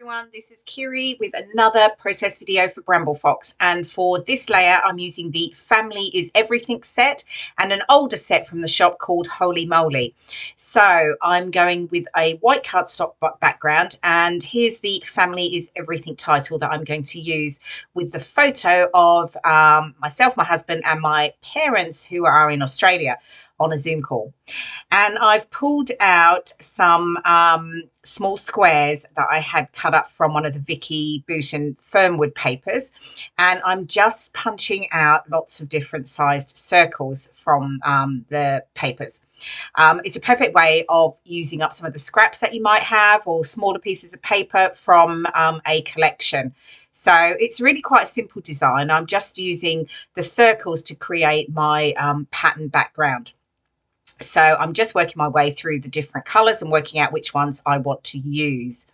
Everyone, this is Kirei with another process video for Bramble Fox, and for this layout I'm using the Family is Everything set and an older set from the shop called Holy Moly. So I'm going with a white cardstock background, and here's the Family is Everything title that I'm going to use with the photo of myself, my husband and my parents who are in Australia on a Zoom call. And I've pulled out some small squares that I had cut up from one of the Vicki Boutin Fernwood papers, and I'm just punching out lots of different sized circles from the papers. It's a perfect way of using up some of the scraps that you might have or smaller pieces of paper from a collection. So it's really quite a simple design. I'm just using the circles to create my pattern background. So I'm just working my way through the different colors and working out which ones I want to use.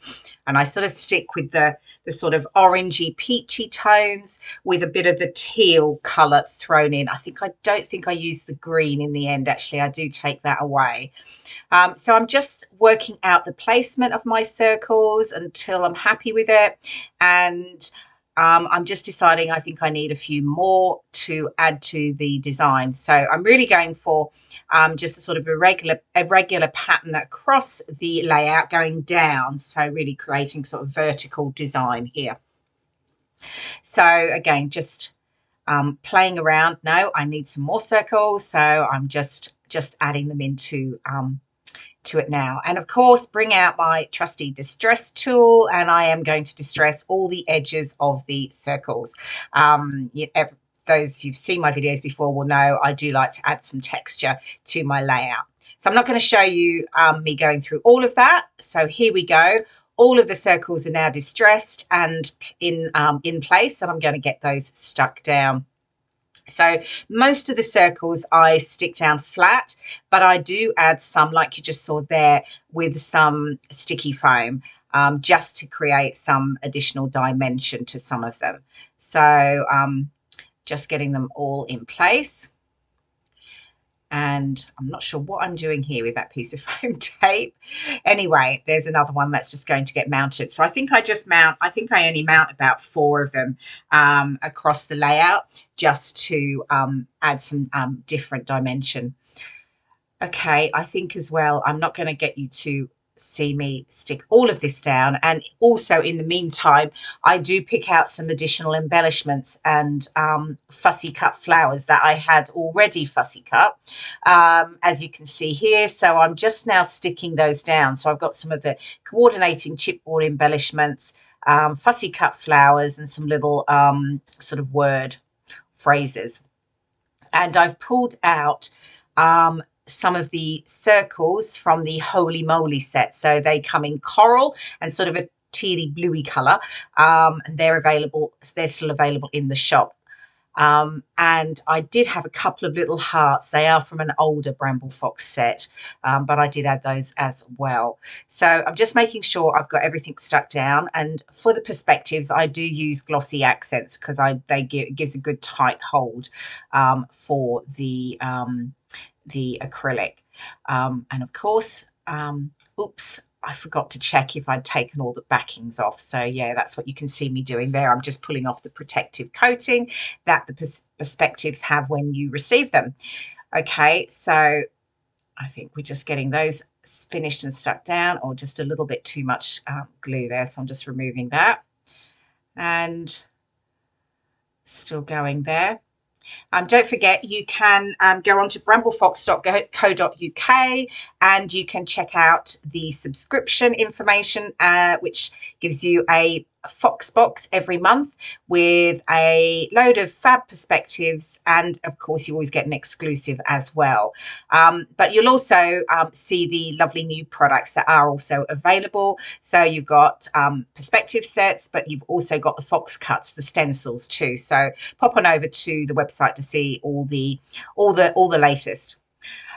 And I sort of stick with the sort of orangey peachy tones with a bit of the teal color thrown in. I don't think I use the green in the end. Actually, I do take that away. So I'm just working out the placement of my circles until I'm happy with it. And I'm just deciding I think I need a few more to add to the design. So I'm really going for just a sort of a regular pattern across the layout going down. So really creating sort of vertical design here. So again, just playing around. No, I need some more circles. So I'm just adding them into to it now, and of course bring out my trusty distress tool, and I am going to distress all the edges of the circles. Those who've seen my videos before will know I do like to add some texture to my layout. So I'm not going to show you me going through all of that. So here we go. All of the circles are now distressed and in place, and I'm going to get those stuck down. So most of the circles I stick down flat, but I do add some, like you just saw there, with some sticky foam, just to create some additional dimension to some of them. So just getting them all in place. And I'm not sure what I'm doing here with that piece of foam tape. Anyway, there's another one that's just going to get mounted. So I think I only mount about 4 of them across the layout, just to add some different dimension. Okay, I think as well, I'm not going to get you to see me stick all of this down, and also in the meantime I do pick out some additional embellishments and fussy cut flowers that I had already fussy cut, as you can see here. So I'm just now sticking those down. So I've got some of the coordinating chipboard embellishments, fussy cut flowers, and some little sort of word phrases, and I've pulled out some of the circles from the Holy Moly set. So they come in coral and sort of a tealy bluey colour, and they're still available in the shop. And I did have a couple of little hearts. They are from an older Bramble Fox set, but I did add those as well. So I'm just making sure I've got everything stuck down. And for the perspectives, I do use glossy accents because it gives a good tight hold for the acrylic. And of course, oops, I forgot to check if I'd taken all the backings off. So yeah, that's what you can see me doing there. I'm just pulling off the protective coating that the perspectives have when you receive them. Okay, so I think we're just getting those finished and stuck down, or just a little bit too much glue there. So I'm just removing that, and still going there. Don't forget, you can go on to bramble.fox.co.uk and you can check out the subscription information, which gives you a Fox box every month with a load of fab perspectives, and of course you always get an exclusive as well. But you'll also see the lovely new products that are also available. So you've got perspective sets, but you've also got the Fox cuts, the stencils too. So pop on over to the website to see all the latest.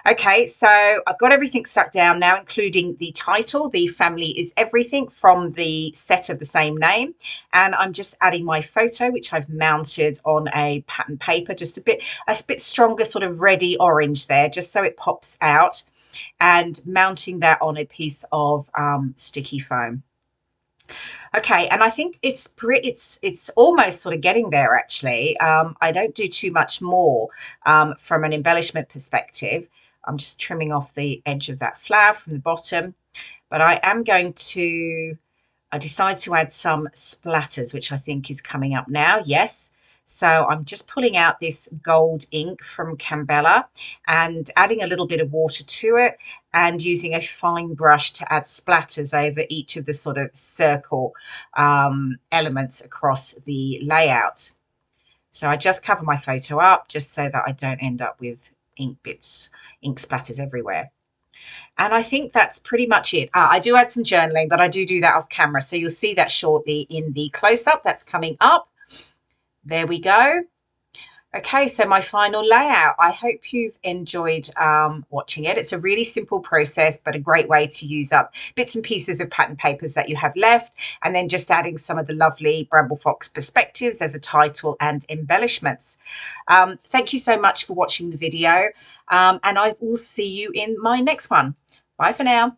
Okay, so I've got everything stuck down now, including the title, The Family is Everything, from the set of the same name. And I'm just adding my photo, which I've mounted on a pattern paper, just a bit stronger, sort of reddy orange there, just so it pops out, and mounting that on a piece of sticky foam. Okay, and I think it's almost sort of getting there actually. I don't do too much more from an embellishment perspective. I'm just trimming off the edge of that flower from the bottom, but I am going to I decide to add some splatters, which I think is coming up now. Yes. So I'm just pulling out this gold ink from Campbella and adding a little bit of water to it and using a fine brush to add splatters over each of the sort of circle elements across the layout. So I just cover my photo up just so that I don't end up with ink bits, ink splatters everywhere. And I think that's pretty much it. I do add some journaling, but I do that off camera. So you'll see that shortly in the close-up that's coming up. There we go. Okay, so my final layout. I hope you've enjoyed watching it. It's a really simple process, but a great way to use up bits and pieces of pattern papers that you have left, and then just adding some of the lovely Bramble Fox perspectives as a title and embellishments. Thank you so much for watching the video, and I will see you in my next one. Bye for now.